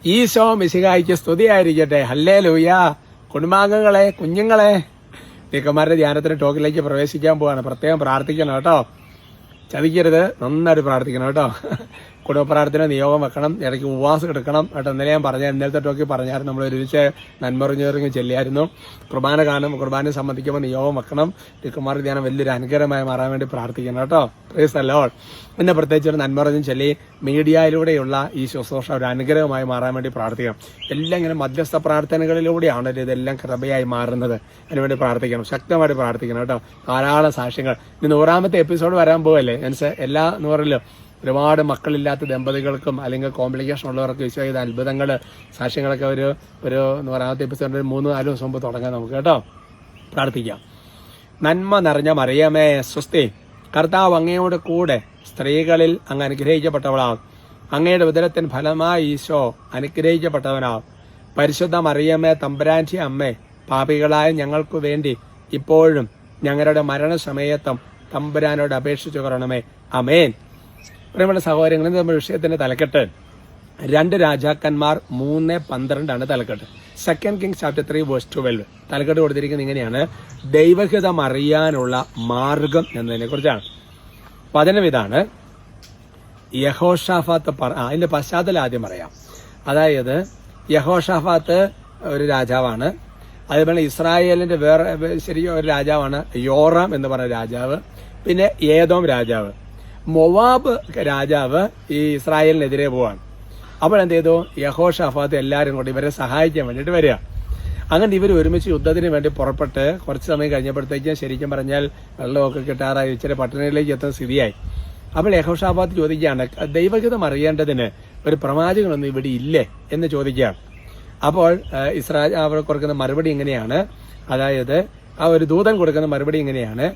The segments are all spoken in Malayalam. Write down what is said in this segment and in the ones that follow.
ഈശോ മിശിഹായിക്ക് സ്തുതിയായിരിക്കട്ടെ. ഹല്ലേലൂയ. കുടുംബാംഗങ്ങളെ, കുഞ്ഞുങ്ങളെ, ടീക്കന്മാരുടെ ധ്യാനത്തിന് ടോക്കിലേക്ക് പ്രവേശിക്കാൻ പോവാണ്. പ്രത്യേകം പ്രാർത്ഥിക്കണം കേട്ടോ, ചതിക്കരുത്, നന്നായിട്ട് പ്രാർത്ഥിക്കണം കേട്ടോ. കുടുംബ പ്രാർത്ഥന നിയോഗം വെക്കണം, ഇടയ്ക്ക് ഉപവാസം എടുക്കണം കേട്ടോ. ഇന്നലെ ഞാൻ പറഞ്ഞ ഇന്നലത്തെ ടോക്കിൽ പറഞ്ഞായിരുന്നു, നമ്മൾ ഒരുമിച്ച് നന്മറിഞ്ഞിറങ്ങി ചെല്ലിയായിരുന്നു. കുർബാന കാണും, കുർബാനയെ സംബന്ധിക്കുമ്പോൾ നിയോഗം വെക്കണം. ടീക്കന്മാരുടെ ധ്യാനം വലിയൊരു അനുഗ്രഹമായി മാറാൻ വേണ്ടി പ്രാർത്ഥിക്കണം കേട്ടോ. Praise the Lord. പിന്നെ പ്രത്യേകിച്ച് ഒരു നന്മറിഞ്ഞും ചൊല്ലി മീഡിയയിലൂടെയുള്ള ഈ ശുശ്രൂഷ ഒരു അനുഗ്രഹമായി മാറാൻ വേണ്ടി പ്രാർത്ഥിക്കണം. എല്ലാം ഇങ്ങനെ മധ്യസ്ഥ പ്രാർത്ഥനകളിലൂടെയാണ് ഇതെല്ലാം കൃപയായി മാറുന്നത്. അതിനുവേണ്ടി പ്രാർത്ഥിക്കണം, ശക്തമായിട്ട് പ്രാർത്ഥിക്കണം കേട്ടോ. ധാരാളം സാക്ഷ്യങ്ങൾ. ഇനി 100ാമത്തെ എപ്പിസോഡ് വരാൻ പോവല്ലേ. മീൻസ് എല്ലാ 100ലും ഒരുപാട് മക്കളില്ലാത്ത ദമ്പതികൾക്കും അല്ലെങ്കിൽ കോംപ്ലിക്കേഷൻ ഉള്ളവർക്കും ഈശോ ചെയ്ത അത്ഭുതങ്ങൾ, സാക്ഷ്യങ്ങളൊക്കെ ഒരു 100ാമത്തെ എപ്പിസോഡിൽ 3-4 ദിവസം മുമ്പ് തുടങ്ങാം നമുക്ക് കേട്ടോ. പ്രാർത്ഥിക്കാം. നന്മ നിറഞ്ഞ മറിയമേ സ്വസ്തി, കർത്താവ് അങ്ങയോട് കൂടെ സ്ത്രീകളിൽ അങ്ങ് അനുഗ്രഹിക്കപ്പെട്ടവളാവും. അങ്ങയുടെ ഉദരത്തിന് ഫലമായി ഈശോ അനുഗ്രഹിക്കപ്പെട്ടവനാവും. പരിശുദ്ധ മറിയമേ തമ്പുരാന്റെ അമ്മേ, പാപികളായ ഞങ്ങൾക്ക് വേണ്ടി ഇപ്പോഴും ഞങ്ങളുടെ മരണസമയത്തും തമ്പുരാനോട് അപേക്ഷിച്ചു കൊള്ളണമേ. അമേൻ. പ്രിയമുള്ള സഹോദരങ്ങളിൽ നമ്മുടെ വിഷയത്തിന്റെ തലക്കെട്ട് 2 രാജാക്കന്മാർ 3:12 തലക്കെട്ട്. 2 Kings chapter 3 verse 12. തലക്കെട്ട് കൊടുത്തിരിക്കുന്നത് ഇങ്ങനെയാണ്: ദൈവഹിതം അറിയാനുള്ള മാർഗം എന്നതിനെ കുറിച്ചാണ്. വചനം ഇതാണ്. യഹോഷാഫാത്ത് അതിന്റെ പശ്ചാത്തലം ആദ്യം പറയാം. അതായത് യഹോഷാഫാത്ത് ഒരു രാജാവാണ്. അതേപോലെ ഇസ്രായേലിന്റെ വേറെ ശരിക്കും ഒരു രാജാവാണ് യോറാം എന്ന് പറഞ്ഞ രാജാവ്. പിന്നെ ഏദോം രാജാവ്. മൊവാബ് രാജാവ് ഈ ഇസ്രായേലിനെതിരെ പോവാണ്. അപ്പോൾ എന്ത് ചെയ്തു? യഹോഷാഫാത്ത് എല്ലാവരും കൊണ്ട് ഇവരെ സഹായിക്കാൻ വേണ്ടിയിട്ട് വരിക. അങ്ങനെ ഇവർ ഒരുമിച്ച് യുദ്ധത്തിന് വേണ്ടി പുറപ്പെട്ട് കുറച്ച് സമയം കഴിഞ്ഞപ്പോഴത്തേക്കും ശരിക്കും പറഞ്ഞാൽ വെള്ളമൊക്കെ കിട്ടാറായി ഇച്ചിരി പട്ടണത്തിലേക്ക് എത്തുന്ന സ്ഥിതിയായി. അപ്പോൾ യഹോഷാഫാത്ത് ചോദിക്കുകയാണ്, ദൈവഹിതം അറിയേണ്ടതിന് ഒരു പ്രവാചകനൊന്നും ഇവിടെ ഇല്ലേ എന്ന് ചോദിക്കുകയാണ്. അപ്പോൾ അവർ കൊടുക്കുന്ന മറുപടി ഇങ്ങനെയാണ്. അതായത് ആ ഒരു ദൂതൻ കൊടുക്കുന്ന മറുപടി ഇങ്ങനെയാണ്: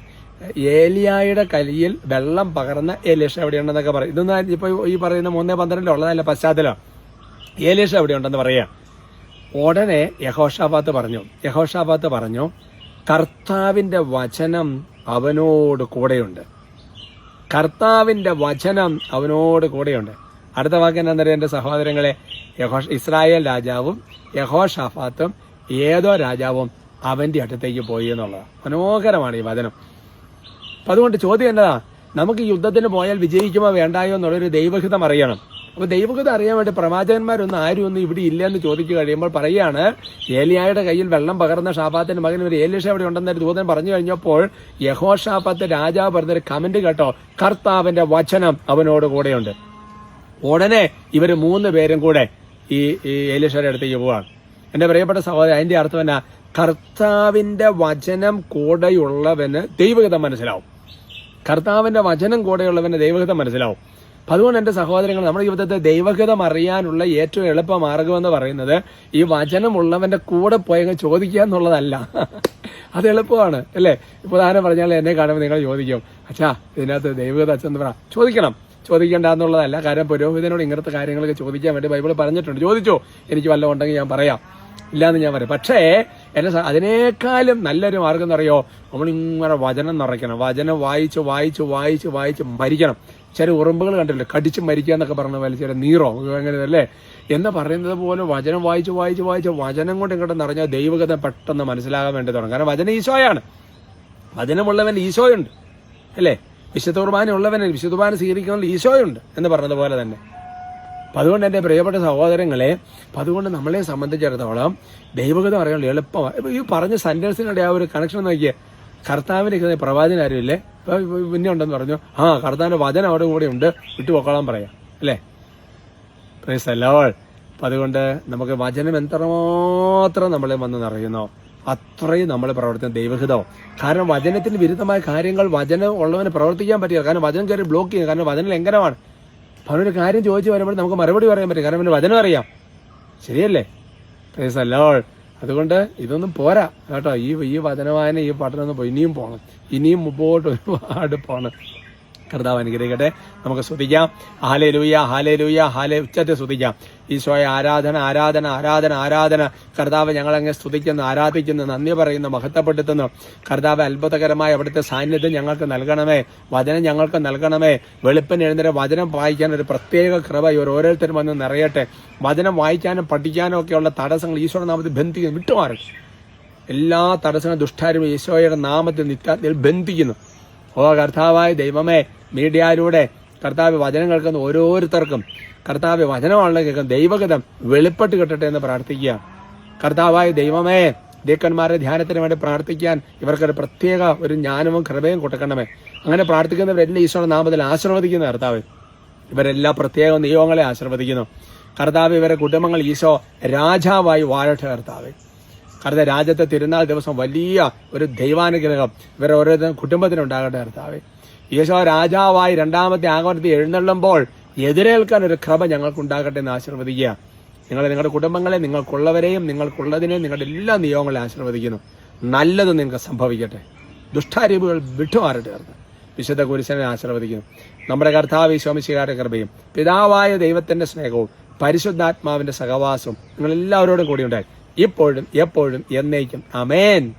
ഏലിയായുടെ കയ്യിൽ വെള്ളം പകർന്ന എലീഷ എവിടെയുണ്ടെന്നൊക്കെ പറയും. ഇതൊന്നും ഇപ്പൊ ഈ പറയുന്ന 3:12 ഉള്ളതല്ല പശ്ചാത്തലം. എലീഷ എവിടെയുണ്ടെന്ന് പറയാം. ഉടനെ യഹോഷാഫാത്ത് പറഞ്ഞു, കർത്താവിന്റെ വചനം അവനോട് കൂടെയുണ്ട്. കർത്താവിന്റെ വചനം അവനോട് കൂടെയുണ്ട്. അടുത്ത വാക്ക് എന്താണെന്നറിയാം എന്റെ സഹോദരങ്ങളെ? ഇസ്രായേൽ രാജാവും യഹോഷാഫാത്തും ഏതോ രാജാവും അവന്റെ അടുത്തേക്ക് പോയി എന്നുള്ളത് മനോഹരമാണ് ഈ വചനം. അപ്പൊ അതുകൊണ്ട് ചോദ്യം എന്നതാ, നമുക്ക് യുദ്ധത്തിന് പോയാൽ വിജയിക്കുമോ വേണ്ടായോ എന്നുള്ളൊരു ദൈവഹിതം അറിയണം. അപ്പൊ ദൈവഹിതം അറിയാൻ വേണ്ടി പ്രവാചകന്മാരൊന്നും ആരും ഇവിടെ ഇല്ലെന്ന് ചോദിച്ചു കഴിയുമ്പോൾ പറയാണ്, ഏലിയായുടെ കയ്യിൽ വെള്ളം പകർന്ന ഷാഫാത്തിന്റെ മകൻ ഒരു ഏലീഷ അവിടെ ഉണ്ടെന്നൊരു ദൂതൻ പറഞ്ഞു കഴിഞ്ഞപ്പോൾ യഹോഷാഫാത്ത് രാജാവ് പറഞ്ഞൊരു കമന്റ് കേട്ടോ: കർത്താവിന്റെ വചനം അവനോട് കൂടെയുണ്ട്. ഉടനെ ഇവര് 3 പേരും കൂടെ ഈ ഏലീഷയുടെ അടുത്തേക്ക് പോവാണ്. എന്റെ പ്രിയപ്പെട്ട സഹോദരൻ, അതിന്റെ അർത്ഥം എന്നാ? കർത്താവിന്റെ വചനം കൂടെയുള്ളവന് ദൈവഹിതം മനസ്സിലാവും. കർത്താവിന്റെ വചനം കൂടെയുള്ളവന് ദൈവഹിതം മനസ്സിലാവും. അപ്പൊ അതുകൊണ്ട് എന്റെ സഹോദരങ്ങൾ, നമ്മുടെ ജീവിതത്തെ ദൈവഹിതം അറിയാനുള്ള ഏറ്റവും എളുപ്പ മാർഗം എന്ന് പറയുന്നത് ഈ വചനമുള്ളവന്റെ കൂടെ പോയങ്ങ് ചോദിക്കുക എന്നുള്ളതല്ല. അത് എളുപ്പമാണ് അല്ലേ? ഇപ്പൊ ഉദാഹരണം പറഞ്ഞാൽ എന്നെ കാണുമ്പോൾ നിങ്ങൾ ചോദിക്കും, അച്ഛാ ഇതിനകത്ത് ദൈവഹിതം അച്ഛൻ പറ. ചോദിക്കണം, ചോദിക്കേണ്ട എന്നുള്ളതല്ല. കാരണം പുരോഹിതനോട് ഇങ്ങനത്തെ കാര്യങ്ങളൊക്കെ ചോദിക്കാൻ വേണ്ടി ബൈബിൾ പറഞ്ഞിട്ടുണ്ട്. ചോദിച്ചോ, എനിക്ക് വല്ലതും ഉണ്ടെങ്കിൽ ഞാൻ പറയാം, ഇല്ലാന്ന് ഞാൻ പറയാം. പക്ഷേ അതിനേക്കാളും നല്ലൊരു മാർഗം എന്നറിയോ? നമ്മളിങ്ങനെ വചനം നിറയ്ക്കണം. വചനം വായിച്ച് വായിച്ച് വായിച്ച് വായിച്ച് മരിക്കണം. ചില ഉറുമ്പുകൾ കണ്ടില്ലേ, കടിച്ച് മരിക്കുക എന്നൊക്കെ പറഞ്ഞ പോലെ, ചില നീറോ അങ്ങനെ അല്ലേ എന്ന് പറയുന്നത് പോലെ വചനം വായിച്ച് വായിച്ച് വായിച്ച് വചനം കൊണ്ട് ഇങ്ങോട്ട് നിറഞ്ഞാൽ ദൈവഗതം പെട്ടെന്ന് മനസ്സിലാകാൻ വേണ്ടി തുടങ്ങും. കാരണം വചനം ഈശോയാണ്. വചനമുള്ളവൻ ഈശോയുണ്ട് അല്ലേ? വിശുദ്ധ കുർബാന ഉള്ളവന് വിശുദ്ധ കുർബാന സ്വീകരിക്കുന്നതിൽ ഈശോയുണ്ട് എന്ന് പറഞ്ഞതുപോലെ തന്നെ. അപ്പം അതുകൊണ്ട് എൻ്റെ പ്രിയപ്പെട്ട സഹോദരങ്ങളെ, അപ്പം അതുകൊണ്ട് നമ്മളെ സംബന്ധിച്ചിടത്തോളം ദൈവഗതം അറിയാനുള്ള എളുപ്പമാണ്. ഈ പറഞ്ഞ സെന്റൻസിനുടെ ആ ഒരു കണക്ഷൻ നോക്കിയേ. കർത്താവിന്റെ പ്രവാചകൻ ആരുമില്ലേ? പിന്നെ ഉണ്ടെന്ന് പറഞ്ഞു. കർത്താവിന്റെ വചനം അവിടെ കൂടെ ഉണ്ട്, വിട്ടുപോക്കോളാൻ പറയാം അല്ലേ? Praise the Lord. അപ്പം അതുകൊണ്ട് നമുക്ക് വചനം എത്രമാത്രം നമ്മളെ വന്ന് നിറയുന്നോ അത്രയും നമ്മൾ പ്രവർത്തിക്കുന്ന ദൈവഹിതവും. കാരണം വചനത്തിന് വിരുദ്ധമായ കാര്യങ്ങൾ വചനം ഉള്ളവന് പ്രവർത്തിക്കാൻ പറ്റില്ല. കാരണം വചനം കയറി ബ്ലോക്ക് ചെയ്യും. കാരണം വചനം ലംഘനമാണ്. അപ്പം അവനൊരു കാര്യം ചോദിച്ചു വരുമ്പോൾ നമുക്ക് മറുപടി പറയാൻ പറ്റും. കാരണം അവന് വചനം അറിയാം. ശരിയല്ലേ? Praise the Lord. അതുകൊണ്ട് ഇതൊന്നും പോരാ കേട്ടോ. ഈ വചനവായന, ഈ പഠനം ഇനിയും പോകണം. ഇനിയും മുമ്പോട്ട് ഒരുപാട് പോകണം. കർത്താവ് അനുഗ്രഹിക്കട്ടെ. നമുക്ക് സ്തുതിക്കാം. ഹല്ലേലൂയ, ഹല്ലേലൂയ, ഉച്ചത്തിൽ സ്തുതിക്കാം. ഈശോയെ ആരാധന, ആരാധന, ആരാധന, ആരാധന. കർത്താവ് ഞങ്ങളങ്ങ് സ്തുതിക്കുന്നു, ആരാധിക്കുന്നു, നന്ദി പറയുന്നു, മഹത്വപ്പെടുത്തുന്നു. കർത്താവ് അത്ഭുതകരമായ അവിടുത്തെ സാന്നിധ്യം ഞങ്ങൾക്ക് നൽകണമേ, വചനം ഞങ്ങൾക്ക് നൽകണമേ. വെളുപ്പിന് എഴുന്നേരം വചനം വായിക്കാൻ ഒരു പ്രത്യേക കൃപ ഓരോരുത്തരും വന്ന് നിറയട്ടെ. വചനം വായിക്കാനും പഠിക്കാനും ഒക്കെയുള്ള തടസ്സങ്ങൾ ഈശോയുടെ നാമത്തിൽ ബന്ധിക്കുന്നു, വിട്ടുമാറും. എല്ലാ തടസ്സങ്ങളും ദുഷ്ടാരും ഈശോയുടെ നാമത്തിൽ നിത്യാത്മയിൽ ബന്ധിക്കുന്നു. ഓ കർത്താവായ ദൈവമേ, മീഡിയയിലൂടെ കർത്താവ് വചനം കേൾക്കുന്ന ഓരോരുത്തർക്കും കർത്താവ് വചനമാണല്ലോ കേൾക്കുന്ന ദൈവഗതം വെളിപ്പെട്ട് കിട്ടട്ടെ എന്ന് പ്രാർത്ഥിക്കുക. കർത്താവായ ദൈവമേ, ദീക്കന്മാരുടെ ധ്യാനത്തിന് വേണ്ടി പ്രാർത്ഥിക്കാൻ ഇവർക്കൊരു പ്രത്യേക ഒരു ജ്ഞാനവും കൃപയും കൊടുക്കണമേ. അങ്ങനെ പ്രാർത്ഥിക്കുന്നവരെല്ലാം ഈശോയുടെ നാമത്തിൽ ആശീർവദിക്കുന്നു കർത്താവ്. ഇവരെല്ലാം പ്രത്യേക നിയോഗങ്ങളെ ആശീർവദിക്കുന്നു കർത്താവ്. ഇവരെ കുടുംബങ്ങൾ ഈശോ രാജാവായി വാഴട്ടെ കർത്താവ്. കർത്താവ് രാജ്യത്തെ തിരുനാൾ ദിവസം വലിയ ഒരു ദൈവാനുഗ്രഹം ഇവരെ ഓരോരുത്തരും കുടുംബത്തിനുണ്ടാകട്ടെ കർത്താവ്. ഈശോ രാജാവായി രണ്ടാമത്തെ ആഗമനത്തിൽ എഴുന്നള്ളുമ്പോൾ എതിരേൽക്കാൻ ഒരു കൃപ ഞങ്ങൾക്കുണ്ടാകട്ടെ എന്ന് ആശീർവദിക്കുക. നിങ്ങളുടെ കുടുംബങ്ങളെ, നിങ്ങൾക്കുള്ളവരെയും നിങ്ങൾക്കുള്ളതിനെയും നിങ്ങളുടെ എല്ലാ നിയോഗങ്ങളെ ആശീർവദിക്കുന്നു. നല്ലത് നിങ്ങൾക്ക് സംഭവിക്കട്ടെ. ദുഷ്ടാരൂപികൾ വിട്ടുമാറട്ടെ കർത്താവ്. വിശുദ്ധ കുരിശനെ ആശീർവദിക്കുന്നു. നമ്മുടെ കർത്താവ് ഈശോ മിശിഹായുടെ കൃപയും പിതാവായ ദൈവത്തിന്റെ സ്നേഹവും പരിശുദ്ധാത്മാവിന്റെ സഹവാസവും നിങ്ങളെല്ലാവരോടും കൂടി ഉണ്ടായി ഇപ്പോഴും എപ്പോഴും എന്നേക്കും. ആമേൻ.